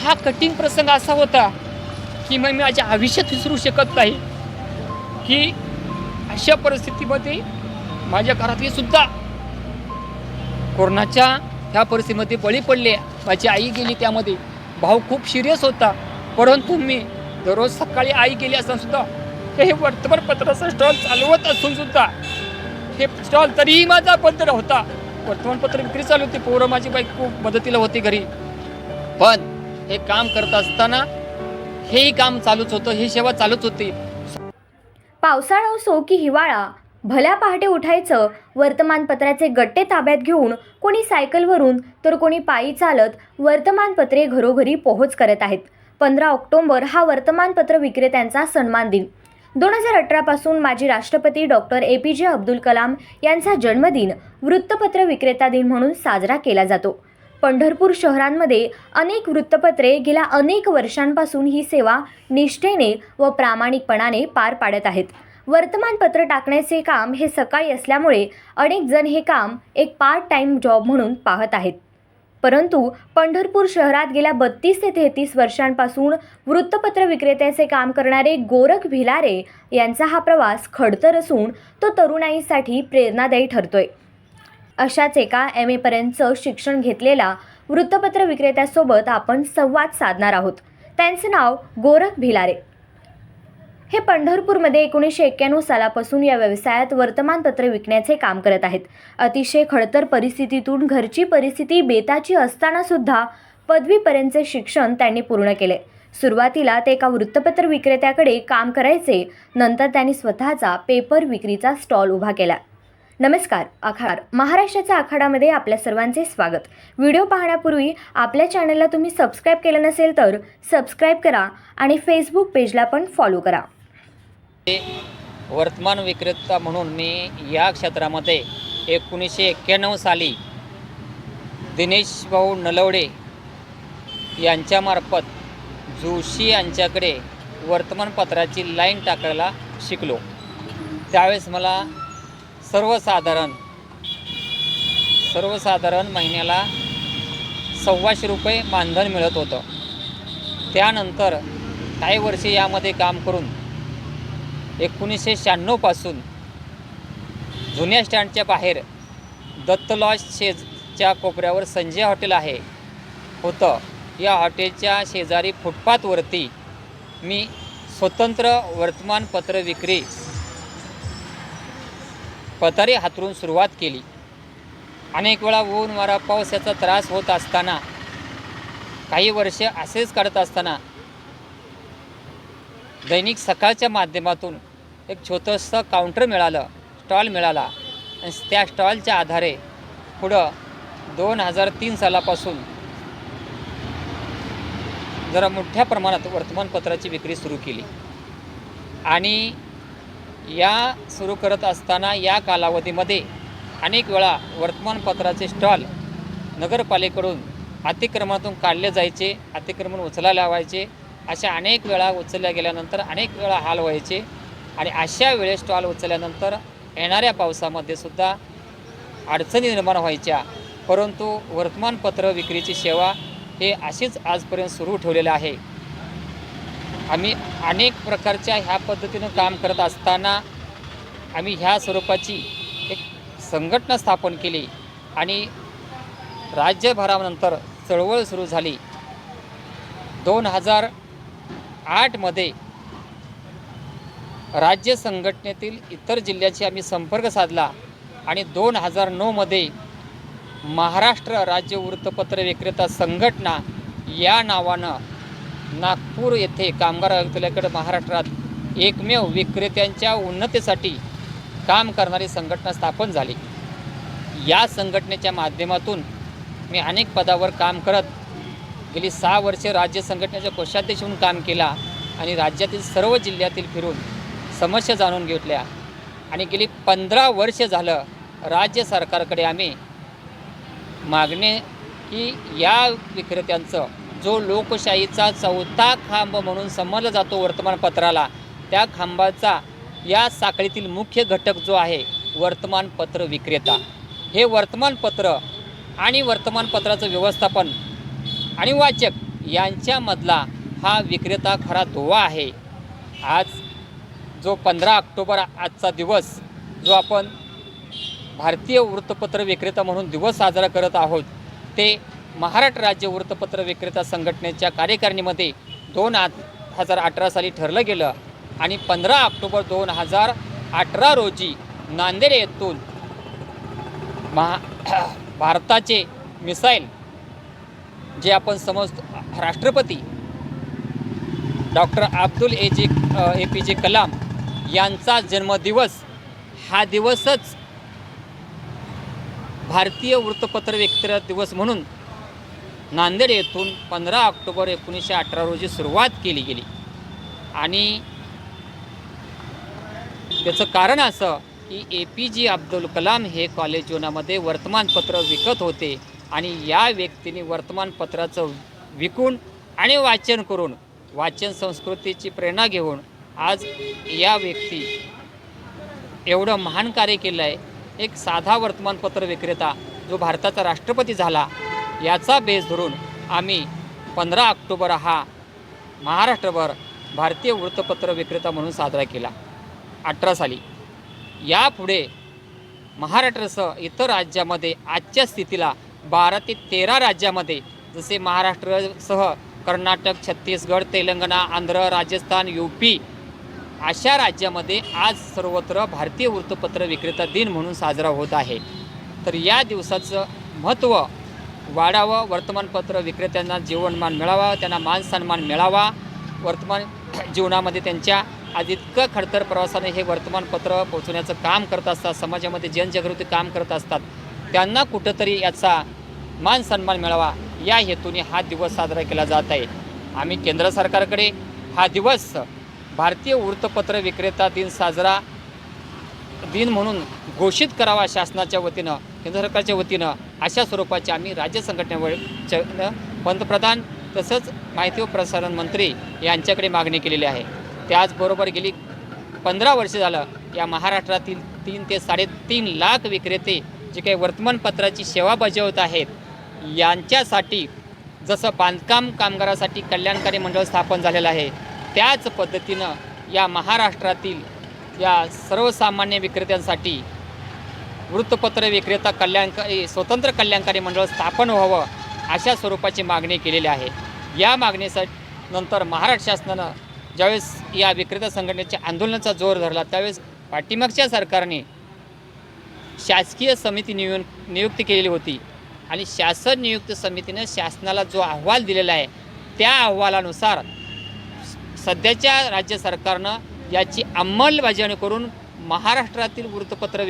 हा कठीण प्रसंग असा होता की मी माझ्या आयुष्यात विसरू शकत नाही की अशा परिस्थितीमध्ये माझ्या घरातली सुद्धा कोरोनाच्या ह्या परिस्थितीमध्ये बळी पडले. माझी आई गेली त्यामध्ये. भाऊ खूप सिरियस होता. परंतु मी दररोज सकाळी आई गेली असताना सुद्धा हे वर्तमानपत्राचा स्टॉल चालवत असून सुद्धा हे स्टॉल तरीही माझा बंद होता. वर्तमानपत्र विक्री चालू होती. पोरं माझी बायको मदतीला होती घरी. पण हे काम करत असताना हेही काम चालूच होतं. ही सेवा चालूच होती. पावसाळा असो की हिवाळा, भल्या पहाटे उठायचं, वर्तमानपत्राचे गट्टे ताब्यात घेऊन कोणी सायकलवरून तर कोणी पायी चालत वर्तमानपत्रे घरोघरी पोहोच करत आहेत. 15 ऑक्टोबर हा वर्तमानपत्र विक्रेत्यांचा सन्मान दिन. 2018 पासून माजी राष्ट्रपती डॉक्टर APJ अब्दुल कलाम यांचा जन्मदिन वृत्तपत्र विक्रेता दिन म्हणून साजरा केला जातो. पंढरपूर शहरांमध्ये अनेक वृत्तपत्रे गेल्या अनेक वर्षांपासून ही सेवा निष्ठेने व प्रामाणिकपणाने पार पाडत आहेत. वर्तमानपत्र टाकण्याचे काम हे सकाळी असल्यामुळे अनेक जण हे काम एक पार्ट टाइम जॉब म्हणून पाहत आहेत. परंतु पंढरपूर शहरात गेल्या 32 ते 33 वर्षांपासून वृत्तपत्र विक्रेत्याचे काम करणारे गोरख भिलारे यांचा हा प्रवास खडतर असून तो तरुणाईसाठी प्रेरणादायी ठरतोय. अशाच एका MA पर्यंतचं शिक्षण घेतलेल्या वृत्तपत्र विक्रेत्यासोबत आपण संवाद साधणार आहोत. त्यांचे नाव गोरख भिलारे. हे पंढरपूरमध्ये 1991 सालापासून या व्यवसायात वर्तमानपत्र विकण्याचे काम करत आहेत. अतिशय खडतर परिस्थितीतून घरची परिस्थिती बेताची असताना सुद्धा पदवीपर्यंतचे शिक्षण त्यांनी पूर्ण केले. सुरुवातीला ते एका वृत्तपत्र विक्रेत्याकडे काम करायचे. नंतर त्यांनी स्वतःचा पेपर विक्रीचा स्टॉल उभा केला. नमस्कार. महाराष्ट्राच्या आखाडामध्ये आपल्या सर्वांचे स्वागत. व्हिडिओ पाहण्यापूर्वी आपल्या चॅनलला तुम्ही सबस्क्राईब केलं नसेल तर सबस्क्राईब करा आणि फेसबुक पेजला पण फॉलो करा. वर्तमान विक्रेता म्हणून मी या क्षेत्रामध्ये 1991 साली दिनेश भाऊ नलवडे यांच्यामार्फत जोशी यांच्याकडे वर्तमानपत्राची लाईन टाकायला शिकलो. त्यावेळेस मला सर्वसाधारण महिन्याला 1,200 रुपये मानधन मिळत होतं. त्यानंतर काही वर्षे यामध्ये काम करून 1996 पासून जुन्या स्टँडच्या बाहेर दत्त लॉज शेजच्या कोपऱ्यावर संजय हॉटेल होतं. या हॉटेलच्या शेजारी फुटपाथवरती मी स्वतंत्र वर्तमानपत्र विक्री पतारे हातरून सुरुवात केली. अनेक वेळा ऊन वारा पाऊस याचा त्रास होत असताना काही वर्षे असेच काढत असताना दैनिक सकाळच्या माध्यमातून एक छोटंसं काउंटर स्टॉल मिळाला आणि त्या स्टॉलच्या आधारे पुढं 2003 सालापासून जरा मोठ्या प्रमाणात वर्तमानपत्राची विक्री सुरू केली. आणि या सुरू करत असताना या कालावधीमध्ये अनेक वेळा वर्तमानपत्राचे स्टॉल नगरपालिकेकडून अतिक्रमणातून काढले जायचे, अतिक्रमण उचलायला लावायचे. अशा अनेक वेळा उचलल्या गेल्यानंतर अनेक वेळा हाल व्हायचे आणि अशा वेळेस स्टॉल उचलल्यानंतर येणाऱ्या पावसामध्ये सुद्धा अडचणी निर्माण व्हायच्या. परंतु वर्तमानपत्र विक्रीची सेवा हे अशीच आजपर्यंत सुरू ठेवलेलं आहे. आम्ही अनेक प्रकारच्या ह्या पद्धतीनं काम करत असताना आम्ही ह्या स्वरूपाची एक संघटना स्थापन केली आणि राज्यभरानंतर चळवळ सुरू झाली. 2008 मध्ये राज्य संघटनेतील इतर जिल्ह्याशी आम्ही संपर्क साधला आणि 2009 मध्ये महाराष्ट्र राज्य वृत्तपत्र विक्रेता संघटना या नावानं नागपूर येथे कामगार आयुक्तालयाकडे महाराष्ट्रात एकमेव विक्रेत्यांच्या उन्नतीसाठी काम करणारी संघटना स्थापन झाली. या संघटनेच्या माध्यमातून मी अनेक पदावर काम करत गेली 6 वर्षे राज्य संघटनेच्या कोषाध्यक्ष म्हणून काम केला आणि राज्यातील सर्व जिल्ह्यातील फिरून समस्या जाणून घेतल्या आणि गेली 15 वर्षे झालं राज्य सरकारकडे आम्ही मागणे की या विक्रेत्यांचं जो लोकशाहीचा चौथा खांब म्हणून समजला जातो वर्तमानपत्राला, त्या खांबाचा या साखळीतील मुख्य घटक जो आहे वर्तमानपत्र विक्रेता, हे वर्तमानपत्र आणि वर्तमानपत्राचं व्यवस्थापन आणि वाचक यांच्यामधला हा विक्रेता खरा दुवा आहे. आज जो 15 ऑक्टोबर आजचा दिवस जो आपण भारतीय वृत्तपत्र विक्रेता म्हणून दिवस साजरा करत आहोत, ते महाराष्ट्र राज्य वृत्तपत्र विक्रेता संघटनेच्या कार्यकारिणीमध्ये 2018 साली ठरलं गेलं आणि 15 ऑक्टोबर 2018 रोजी नांदेड येथून भारताचे मिसाईल जे आपण समजतो राष्ट्रपती डॉक्टर अब्दुल APJ कलाम यांचा जन्मदिवस हा दिवसच भारतीय वृत्तपत्र विक्रेता दिवस म्हणून नांदेड येथून 15 ऑक्टोबर 1918 रोजी सुरुवात केली गेली. आणि त्याचं कारण असं की APJ अब्दुल कलाम हे कॉलेज जीवनामध्ये वर्तमानपत्र विकत होते आणि या व्यक्तीने वर्तमानपत्राचं विकून आणि वाचन करून वाचन संस्कृतीची प्रेरणा घेऊन आज या व्यक्ती एवढं महान कार्य केलं आहे. एक साधा वर्तमानपत्र विक्रेता जो भारताचा राष्ट्रपती झाला याचा बेस धरून आम्ही 15 ऑक्टोबर हा महाराष्ट्रभर भारतीय वृत्तपत्र विक्रेता म्हणून साजरा केला 18 साली. यापुढे महाराष्ट्रासह इतर राज्यामध्ये आजच्या स्थितीला 12 ते 13 राज्यामध्ये जसे महाराष्ट्रासह कर्नाटक, छत्तीसगड, तेलंगणा, आंध्र, राजस्थान, UP अशा राज्यामध्ये आज सर्वत्र भारतीय वृत्तपत्र विक्रेता दिन म्हणून साजरा होत आहे. तर या दिवसाचं महत्त्व वाढावं, वर्तमानपत्र विक्रेत्यांना जीवनमान मिळावा, त्यांना मान सन्मान मिळावा. वर्तमान जीवनामध्ये त्यांच्या आज इतकं खडतर प्रवासाने हे वर्तमानपत्र पोहोचवण्याचं काम करत असतात, समाजामध्ये जनजागृती काम करत असतात, त्यांना कुठंतरी याचा मान सन्मान मिळावा या हेतूने हा दिवस साजरा केला जात आहे. आम्ही केंद्र सरकारकडे हा दिवस भारतीय वृत्तपत्र विक्रेता दिन म्हणून घोषित करावा शासनाच्या वतीनं, केंद्र सरकारच्या वतीनं अशा स्वरूपाची आम्ही राज्य संघटनेवर पंतप्रधान तसंच माहिती व प्रसारण मंत्री यांच्याकडे मागणी केलेली आहे. त्याचबरोबर गेली 15 वर्षे झालं या महाराष्ट्रातील 3 ते 3.5 लाख विक्रेते जे काही वर्तमानपत्राची सेवा बजावत आहेत यांच्यासाठी जसं बांधकाम कामगारासाठी कल्याणकारी मंडळ स्थापन झालेलं आहे त्याच पद्धतीनं या महाराष्ट्रातील या सर्वसामान्य विक्रेत्यांसाठी वृत्तपत्र विक्रेता स्वतंत्र कल्याणकारी मंडळ स्थापन व्हावं अशा स्वरूपाची मागणी केलेली आहे. या मागणीसाठी नंतर महाराष्ट्र शासनानं ज्यावेळेस या विक्रेता संघटनेच्या आंदोलनाचा जोर धरला त्यावेळेस पाठीमागच्या सरकारने शासकीय समिती नियुक्ती केलेली होती आणि शासन नियुक्त समितीनं शासनाला जो अहवाल दिलेला आहे त्या अहवालानुसार सध्याच्या राज्य सरकारनं याची अंमलबजावणी करून महाराष्ट्रातील वृत्तपत्र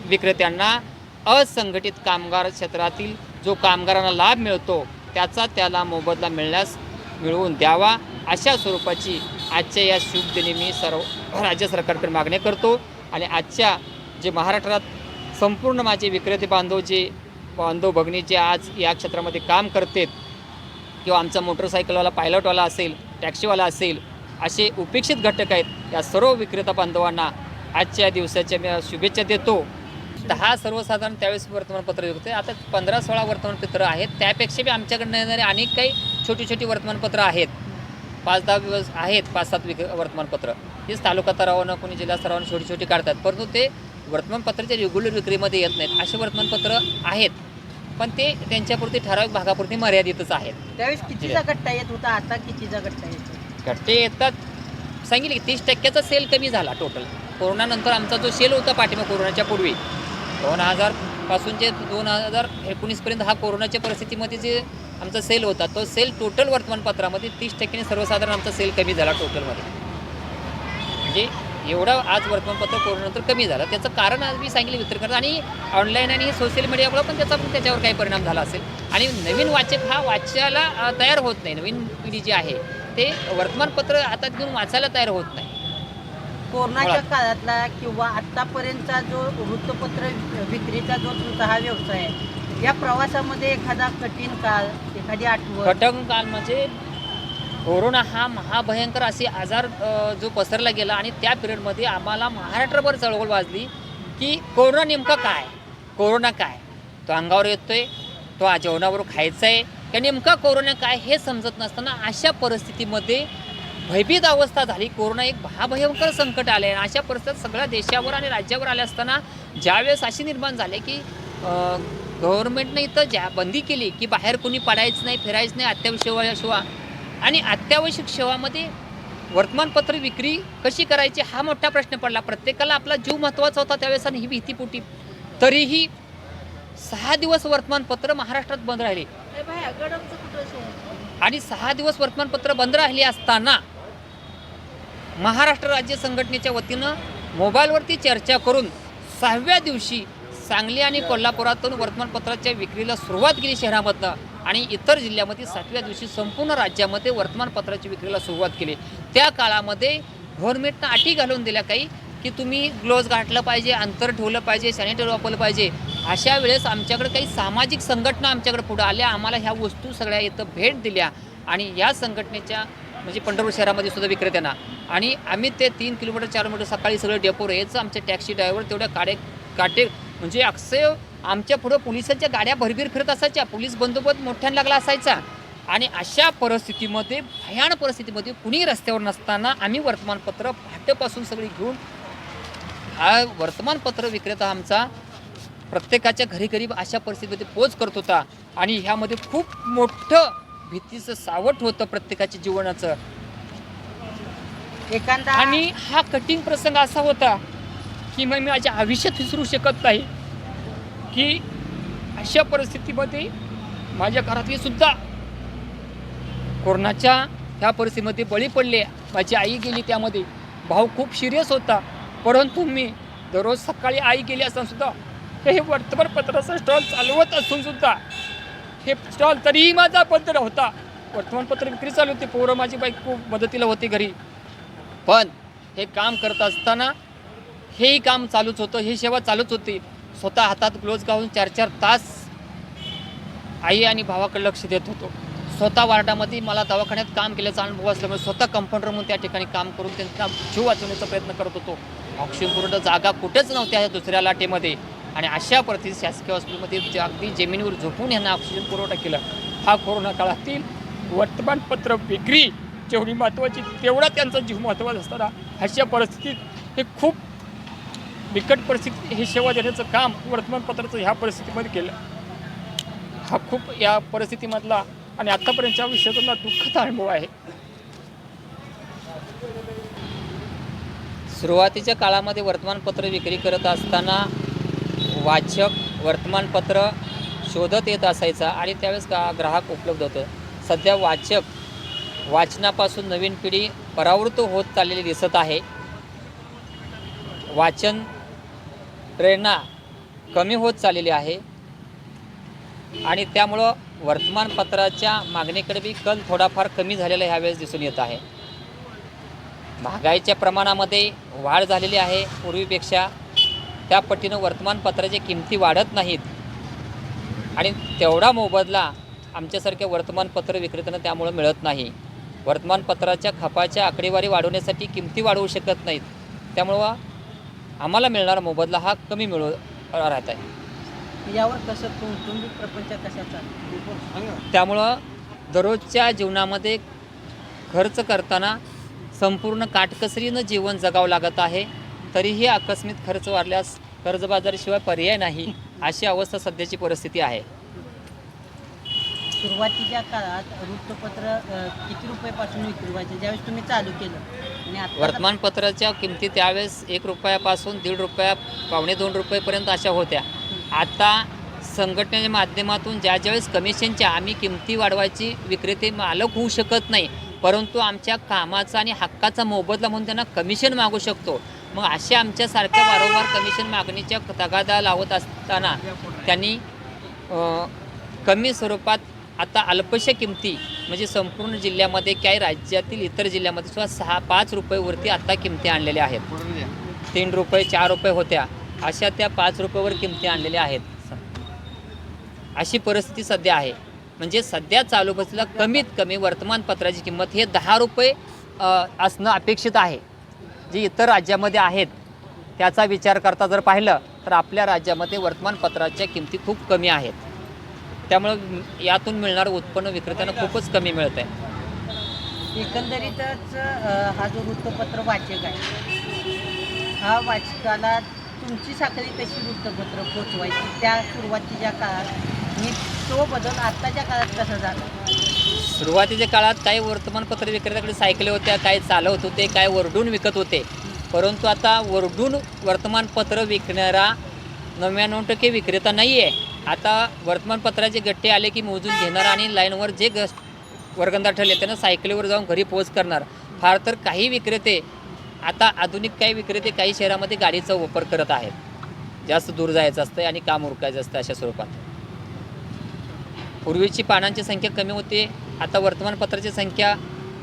विक्रेत्यांना असंघटित कामगार क्षेत्रातील जो कामगारांना लाभ मिळतो त्याला मोबदला मिळवून द्यावा अशा स्वरूपाची आजच्या या शुभ दिनी मी सर्व राज्य सरकारकडे मागणी करतो. आणि आजच्या जे महाराष्ट्रात संपूर्ण माझे विक्रेते बांधव भगिनी जे आज या क्षेत्रामध्ये काम करतात किंवा आमचा मोटरसायकलवाला पायलटवाला असेल, टॅक्सीवाला असेल, असे उपेक्षित घटक आहेत या सर्व विक्रेता बांधवांना आजच्या दिवसाच्या मी शुभेच्छा देतो. 10 सर्वसाधारण त्यावेळेस वर्तमानपत्र होते, आता 15-16 वर्तमानपत्र आहेत. त्यापेक्षा बी आमच्याकडनं येणारे अनेक काही छोटी वर्तमानपत्र आहेत, 5-10 दिवस आहेत, 5-7 वर्तमानपत्र हेच तालुका स्तरावरून कोणी जिल्हा स्तरावरून छोटी काढतात, परंतु ते वर्तमानपत्राच्या रेग्युलर विक्रीमध्ये येत नाहीत. असे वर्तमानपत्र आहेत पण ते त्यांच्यापुरती ठराविक भागापुरती मर्यादितच आहेत. त्यावेळेस कितीचा गट्टा येत होता, आता कितीचा गट्टा येतो? गट्टे येतात सांगितले की 30% सेल कमी झाला टोटल. कोरोनानंतर आमचा जो सेल होता पाठीमागे कोरोनाच्या पूर्वी 2000 पासून जे 2019पर्यंत हा कोरोनाच्या परिस्थितीमध्ये जे आमचा सेल होता तो सेल टोटल वर्तमानपत्रामध्ये 30% सर्वसाधारण आमचा सेल कमी झाला टोटलमध्ये. म्हणजे एवढा आज वर्तमानपत्र कोरोनानंतर कमी झालं. त्याचं कारण आज मी सांगितलं वितरण करतात आणि ऑनलाईन आणि सोशल मीडियामुळे पण त्याच्यावर काही परिणाम झाला असेल. आणि नवीन वाचक हा वाचायला तयार होत नाही. नवीन पिढी जी आहे ते वर्तमानपत्र हातात घेऊन वाचायला तयार होत नाही. कोरोनाच्या काळातला किंवा आत्तापर्यंतचा जो वृत्तपत्र विक्रीचा जो तुमचा हा व्यवसाय आहे या प्रवासामध्ये एखादा कठीण काळ, एखादी आठवण? कठीण काळ म्हणजे कोरोना हा महाभयंकर असे आजार जो पसरला गेला आणि त्या पिरियडमध्ये आम्हाला महाराष्ट्रभर चळवळ वाजली की कोरोना नेमका काय, कोरोना काय, तो अंगावर येतोय, तो जेवणावर खायचा आहे की नेमका कोरोना काय हे समजत नसताना अशा परिस्थितीमध्ये भयभीत अवस्था झाली. कोरोना एक महाभयंकर संकट आले आणि अशा परिस्थितीत सगळ्या देशावर आणि राज्यावर आले असताना ज्यावेळेस अशी निर्माण झाले की गव्हर्नमेंटने इथं बंदी केली की बाहेर कोणी पडायचं नाही, फिरायचं नाही, अत्यावश्यक सेवा आणि अत्यावश्यक सेवामध्ये वर्तमानपत्र विक्री कशी करायची हा मोठा प्रश्न पडला. प्रत्येकाला आपला जीव महत्त्वाचा होता त्यावेळेस आणि ही भीतीपोटी. तरीही 6 दिवस वर्तमानपत्र महाराष्ट्रात बंद राहिले आणि 6 दिवस वर्तमानपत्र बंद राहिली असताना महाराष्ट्र राज्य संघटनेच्या वतीनं मोबाईलवरती चर्चा करून 6व्या दिवशी सांगली आणि कोल्हापुरातून वर्तमानपत्राच्या विक्रीला सुरुवात केली शहरामधनं आणि इतर जिल्ह्यामध्ये 7व्या दिवशी संपूर्ण राज्यामध्ये वर्तमानपत्राची विक्रीला सुरुवात केली. त्या काळामध्ये गव्हर्नमेंटनं अटी घालून दिल्या काही की तुम्ही ग्लोव्ज घातलं पाहिजे, अंतर ठेवलं पाहिजे, सॅनिटायझर वापरलं पाहिजे. अशा वेळेस आमच्याकडे काही सामाजिक संघटना आमच्याकडे पुढे आल्या, आम्हाला ह्या वस्तू सगळ्या इथं भेट दिल्या आणि या संघटनेच्या म्हणजे पंढरपूर शहरामध्ये सुद्धा विक्रेत्यांना आणि आम्ही ते 3 किलोमीटर 4 किलोमीटर सकाळी सगळं डेपोर यायचं. आमचे टॅक्सी ड्रायव्हर तेवढ्या काटे म्हणजे अक्षय आमच्या पुढं पोलिसांच्या गाड्या भरभीर फिरत असायच्या, पोलीस बंदोबस्त मोठ्यानं लागला असायचा आणि अशा परिस्थितीमध्ये भयानक परिस्थितीमध्ये कुणी रस्त्यावर नसताना आम्ही वर्तमानपत्र पहाटेपासून सगळी घेऊन हा वर्तमानपत्र विक्रेता आमचा प्रत्येकाच्या घरी अशा परिस्थितीमध्ये पोच करत होता आणि ह्यामध्ये खूप मोठं भीतीचं सावट होतं प्रत्येकाच्या जीवनाचं. एखादा आणि हा कठीण प्रसंग असा होता की मग मी माझ्या आयुष्यात विसरू शकत नाही की अशा परिस्थितीमध्ये माझ्या घरातली सुद्धा कोरोनाच्या ह्या परिस्थितीमध्ये बळी पडले. माझी आई गेली त्यामध्ये, भाऊ खूप सिरियस होता. परंतु मी दररोज सकाळी आई गेली असताना सुद्धा हे वर्तमानपत्राचा स्टॉल चालवत असून सुद्धा हे स्टॉल तरीही माझा बंद होता. वर्तमानपत्र विक्री चालू होती, पोरं माझी बाईक खूप मदतीला होती घरी. पण हे काम करत असताना हेही काम चालूच होतं, ही सेवा चालूच होती. स्वतः हातात ग्लोव्ज घालून 4-4 तास आई आणि भावाकडे लक्ष देत होतो. स्वतः वार्डामध्ये मला दवाखान्यात काम केल्याचा अनुभव असल्यामुळे स्वतः कंपाऊंडर म्हणून त्या ठिकाणी काम करून त्यांचा जीव वाचवण्याचा प्रयत्न करत होतो. ऑक्सिजन पुरवठा जागा कुठेच नव्हत्या ह्या दुसऱ्या लाटेमध्ये आणि अशा परिस्थितीत शासकीय हॉस्पिटलमध्ये अगदी जमिनीवर झोपून यांना ऑक्सिजन पुरवठा केला. हा कोरोना काळातील वर्तमानपत्र विक्री जेवढी महत्त्वाची तेवढा त्यांचा जीव महत्त्वाचा असताना अशा परिस्थितीत हे खूप बिकट परिस्थितीत हे सेवा देण्याचं काम वर्तमानपत्राचं ह्या परिस्थितीमध्ये केलं. हा खूप या परिस्थितीमधला आणि आत्तापर्यंतच्या विषयातला दुःखद अनुभव आहे. सुरुवातीच्या काळामध्ये वर्तमानपत्र विक्री करत असताना वाचक वर्तमानपत्र शोधत येत असायचा आणि त्यावेळेस ग्राहक उपलब्ध होतं. सध्या वाचनापासून नवीन पिढी परावृत्त होत चाललेली दिसत आहे. वाचन प्रेरणा कमी होत चाललेली आहे आणि त्यामुळं वर्तमानपत्राच्या मागणीकडे बी कल थोडाफार कमी झालेला ह्यावेळेस दिसून येत आहे. महागाईच्या प्रमाणामध्ये वाढ झालेली आहे पूर्वीपेक्षा. त्या पटीनं वर्तमानपत्राच्या किमती वाढत नाहीत आणि तेवढा मोबदला आमच्यासारख्या वर्तमानपत्र विक्रेत्यांना त्यामुळं मिळत नाही. वर्तमानपत्राच्या खपाच्या आकडेवारी वाढवण्यासाठी किमती वाढवू शकत नाहीत. त्यामुळं आम्हाला मिळणारा मोबदला हा कमी राहत आहे. यावर कसं कौटुंबिक प्रपंच कशाचा त्यामुळं दररोजच्या जीवनामध्ये खर्च करताना संपूर्ण काटकसरीनं जीवन जगावं लागत आहे. तरीही आकस्मिक खर्च वाढल्यास कर्जबाजारीशिवाय पर्याय नाही अशी अवस्था सध्याची परिस्थिती आहे. सुरुवातीच्या काळात वृत्तपत्र किती रुपयापासून विक्री व्हायचे ज्यावेळेस तुम्ही चालू केलं आणि आता वर्तमानपत्राच्या किमती त्यावेळेस 1 रुपयापासून 1.5 रुपया, पावणे 2 रुपयेपर्यंत अशा होत्या. आता संघटनेच्या माध्यमातून ज्यावेळेस कमिशनच्या आम्ही किमती वाढवायची विक्रेते मालक होऊ शकत नाही, परंतु आमच्या कामाचा आणि हक्काचा मोबदला म्हणून त्यांना कमिशन मागू शकतो. मग अशा आमच्यासारख्या वारंवार कमिशन मागणीच्या तगादा लावत असताना त्यांनी कमी स्वरूपात आता अल्पशा किमती म्हणजे संपूर्ण जिल्ह्यामध्ये काही राज्यातील इतर जिल्ह्यामध्ये सुद्धा 5 रुपयेवरती आता किमती आणलेल्या आहेत. 3 रुपये 4 रुपये होत्या अशा त्या 5 रुपयेवर किमती आणलेल्या आहेत. अशी परिस्थिती सध्या आहे. म्हणजे सध्या चालू बसलेला कमीत कमी वर्तमानपत्राची किंमत हे 10 रुपये असणं अपेक्षित आहे. जे इतर राज्यामध्ये आहेत त्याचा विचार करता जर पाहिलं तर आपल्या राज्यामध्ये वर्तमानपत्राच्या किमती खूप कमी आहेत. त्यामुळं यातून मिळणारं उत्पन्न विक्रेत्यांना खूपच कमी मिळत आहे. एकंदरीतच हा जो वृत्तपत्र वाचक आहे, हा वाचकाला तुमची साखळी कशी वृत्तपत्र पोचवायची त्या सुरुवातीच्या काळात आणि तो बदल आत्ताच्या काळात कसा झाला? सुरुवातीच्या काळात काही वर्तमानपत्र विक्रेत्याकडे सायकली होत्या, काही चालवत होते, काही वरडून विकत होते. परंतु आता वरडून वर्तमानपत्र विकणारा 99% विक्रेता नाही आहे. आता वर्तमानपत्राचे गट्टे आले की मोजून घेणार आणि लाईनवर जे वर्गणदार ठरले त्यांना सायकलीवर जाऊन घरी पोच करणार. फार तर काही विक्रेते आता आधुनिक काही विक्रेते काही शहरामध्ये गाडीचा वापर करत आहेत. जास्त दूर जायचं असतं आणि काम उरकायचं असतं अशा स्वरूपात. पूर्वीची पानांची संख्या कमी होते, आता वर्तमानपत्राची संख्या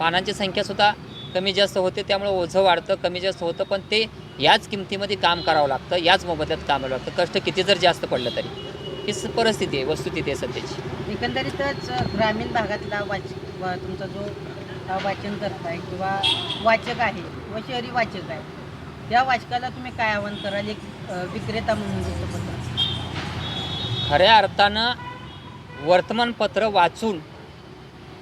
पानांची संख्यासुद्धा कमी जास्त होते. त्यामुळे ओझं वाढतं, कमी जास्त होतं, पण ते याच किमतीमध्ये काम करावं लागतं, याच मोबदल्यात काम करावं लागतं, कष्ट किती जर जास्त पडलं तरी. ही परिस्थिती आहे, वस्तुस्थिती आहे सध्याची. एकंदरीतच ग्रामीण भागातला तुमचा जो वाचन करताय किंवा वाचक आहे किंवा शहरी वाचक आहे, त्या वाचकाला तुम्ही काय आवाहन कराल एक विक्रेता म्हणून वृत्तपत्र? खऱ्या अर्थानं वर्तमानपत्र वाचून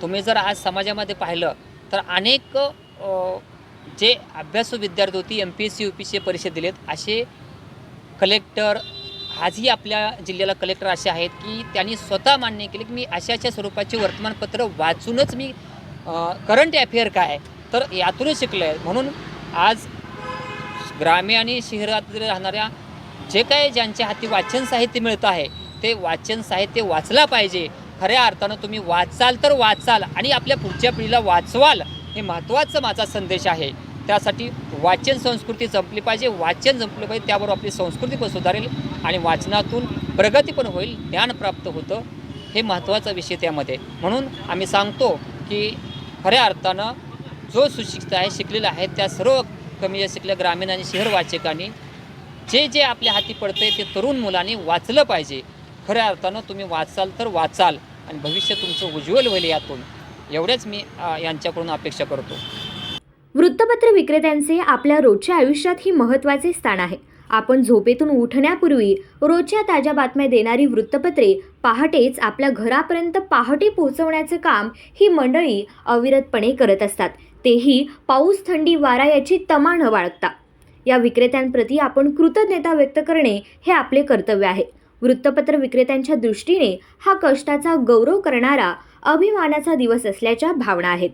तुम्ही जर आज समाजामध्ये पाहिलं तर अनेक जे अभ्यासू विद्यार्थी होती MPSC UPSC परीक्षा दिलेत असे कलेक्टर आजही आपल्या जिल्ह्याला कलेक्टर असे आहेत की त्यांनी स्वतः मान्य केले की मी अशा स्वरूपाचे वर्तमानपत्र वाचूनच मी करंट अफेअर काय तर यातूनच शिकलो आहे. म्हणून आज ग्रामीण आणि शहरात राहणाऱ्या जे काही ज्यांच्या हाती वाचन साहित्य मिळतं आहे ते वाचन साहित्य वाचला पाहिजे. खऱ्या अर्थानं तुम्ही वाचाल तर वाचाल आणि आपल्या पुढच्या पिढीला वाचवाल, हे महत्त्वाचा माझा संदेश आहे. त्यासाठी वाचन संस्कृती जपली पाहिजे, वाचन जपलं पाहिजे, त्याबरोबर आपली संस्कृती पण सुधारेल आणि वाचनातून प्रगती पण होईल, ज्ञान प्राप्त होतं, हे महत्त्वाचा विषय त्यामध्ये. म्हणून आम्ही सांगतो की खऱ्या अर्थानं जो सुशिक्षित आहे, शिकलेला आहे, त्या सर्व कमी जास्त शिकल्या ग्रामीण आणि शहर वाचकांनी जे जे आपल्या हाती पडते ते तरुण मुलांनी वाचलं पाहिजे. खऱ्या अर्थानं तुम्ही वाचाल तर वाचाल आणि भविष्य तुमचं उज्ज्वल होईल. यातून एवढ्याच मी यांच्याकडून अपेक्षा करतो. वृत्तपत्र विक्रेत्यांचे आपल्या रोजच्या आयुष्यात ही महत्त्वाचे स्थान आहे. आपण झोपेतून उठण्यापूर्वी रोजच्या ताज्या बातम्या देणारी वृत्तपत्रे पहाटेच आपल्या घरापर्यंत पहाटे पोहोचवण्याचं काम ही मंडळी अविरतपणे करत असतात. तेही पाऊस, थंडी, वारा याची तमा न बाळगता. या विक्रेत्यांप्रती आपण कृतज्ञता व्यक्त करणे हे आपले कर्तव्य आहे. वृत्तपत्र विक्रेत्यांच्या दृष्टीने हा कष्टाचा गौरव करणारा अभिमानाचा दिवस असल्याच्या भावना आहेत.